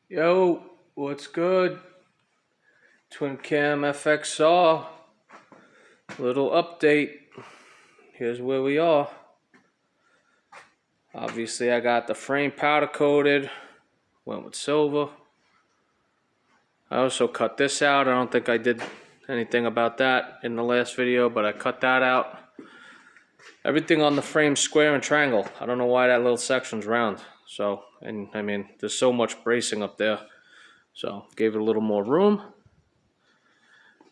Yo, what's good? Twincam FXR. Little update. Here's where we are. Obviously, I got the frame powder coated. Went with silver. I also cut this out. I don't think I did anything about that in the last video, but I cut that out. Everything on the frame's square and triangle. I don't know why that little section's round. So, and I mean, there's so much bracing up there. So, gave it a little more room.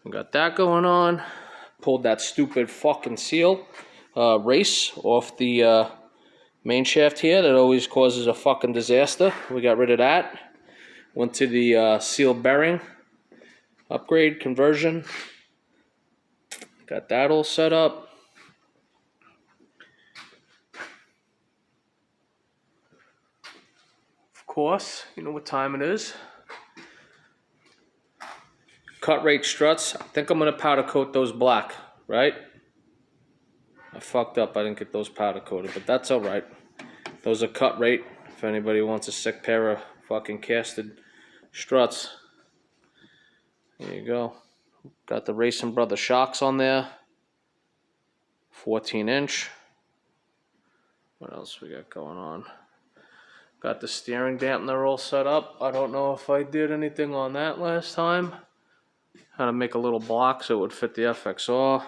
We got that going on. Pulled that stupid fucking seal race off the main shaft here that always causes a fucking disaster. We got rid of that. Went to the seal bearing upgrade conversion. Got that all set up. Of course, you know what time it is. Cut rate struts. I think I'm going to powder coat those black, right? I fucked up. I didn't get those powder coated, but that's all right. Those are cut rate. If anybody wants a sick pair of fucking casted struts. There you go. Got the Racing Brother shocks on there. 14-inch. What else we got going on? Got the steering dampener all set up. I don't know if I did anything on that last time. How to make a little block so it would fit the FXR.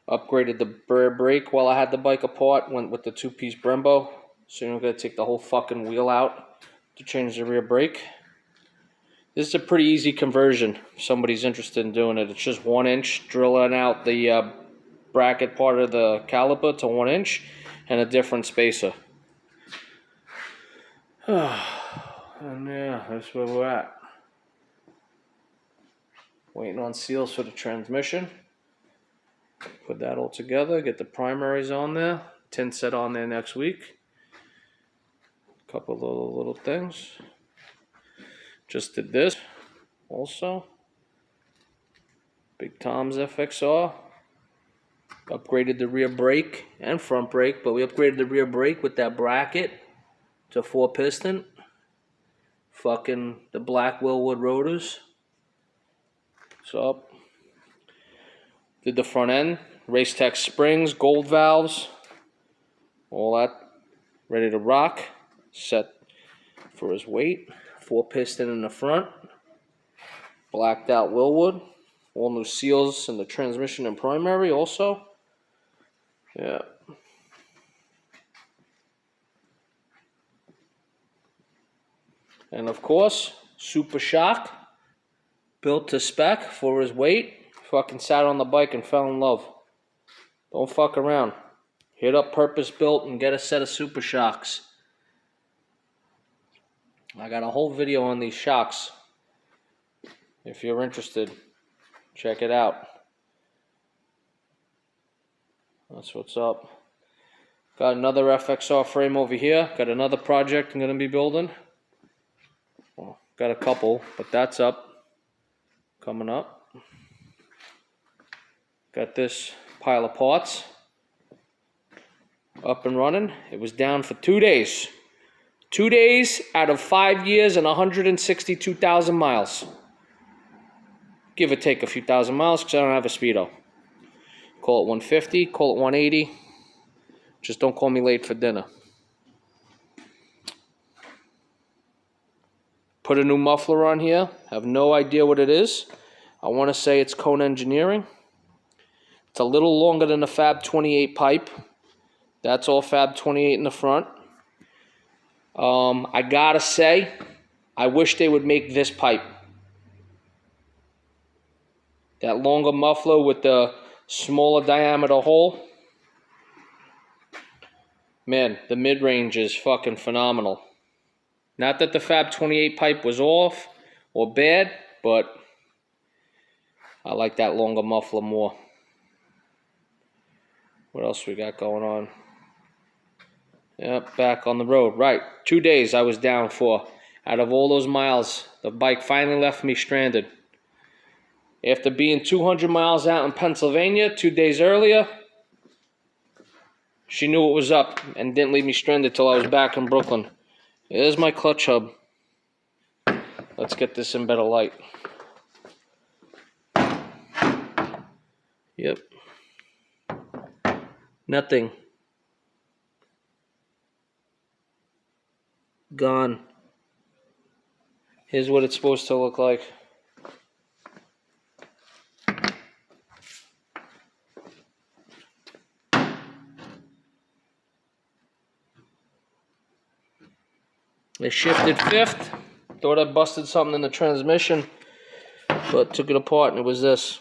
Upgraded the rear brake while I had the bike apart. Went with the two-piece Brembo. So you're going to take the whole fucking wheel out to change the rear brake. This is a pretty easy conversion if somebody's interested in doing it. It's just 1 inch, drilling out the bracket part of the caliper to 1 inch and a different spacer. And yeah, that's where we're at. Waiting on seals for the transmission. Put that all together, get the primaries on there. Tint set on there next week. A couple of little things. Just did this also. Big Tom's FXR. Upgraded the rear brake and front brake, but we upgraded the rear brake with that bracket to 4-piston. Fucking the black Willwood rotors. What's up? Did the front end, Racetech springs, gold valves, all that ready to rock. Set for his weight. 4-piston in the front. Blacked out Willwood. All new seals in the transmission and primary also. Yeah. And of course, Super Shock. Built to spec for his weight. Fucking sat on the bike and fell in love. Don't fuck around. Hit up Purpose Built and get a set of Super Shocks. I got a whole video on these shocks. If you're interested, check it out. That's what's up. Got another FXR frame over here. Got another project I'm going to be building. Well, got a couple, but that's up. Coming up. Got this pile of parts up and running. It was down for 2 days. 2 days out of 5 years and 162,000 miles. Give or take a few thousand miles because I don't have a Speedo. Call it 150, call it 180. Just don't call me late for dinner. Put a new muffler on here. Have no idea what it is. I want to say it's Cone Engineering. It's a little longer than the Fab 28 pipe. That's all Fab 28 in the front. I gotta say, I wish they would make this pipe. That longer muffler with the smaller diameter hole. Man, the mid-range is fucking phenomenal. Not that the Fab 28 pipe was off or bad, but I like that longer muffler more. What else we got going on? Yep, back on the road. Right, 2 days I was down for. Out of all those miles, the bike finally left me stranded. After being 200 miles out in Pennsylvania 2 days earlier, she knew what was up and didn't leave me stranded till I was back in Brooklyn. There's my clutch hub. Let's get this in better light. Yep. Nothing. Gone. Here's what it's supposed to look like. I shifted fifth. Thought I busted something in the transmission, but took it apart and it was this.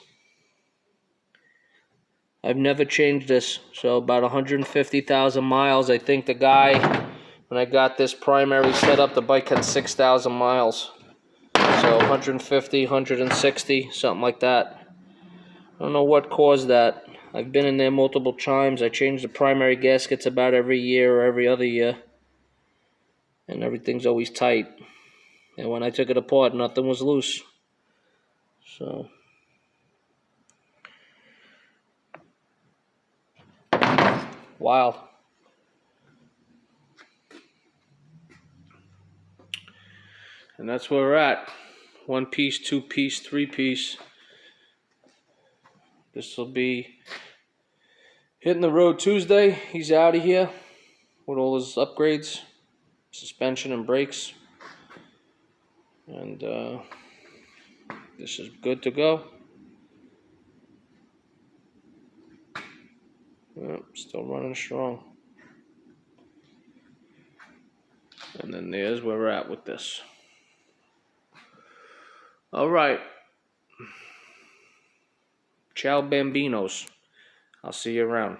I've never changed this, so about 150,000 miles. I think the guy, when I got this primary set up, the bike had 6,000 miles. So 150, 160, something like that. I don't know what caused that. I've been in there multiple times. I change the primary gaskets about every year or every other year. And everything's always tight. And when I took it apart, nothing was loose. So wild. And that's where we're at. 1 piece, 2 piece, 3 piece. This will be hitting the road Tuesday. He's out of here with all his upgrades, suspension and brakes. And this is good to go. Yep, still running strong. And then there's where we're at with this. All right. Ciao, Bambinos. I'll see you around.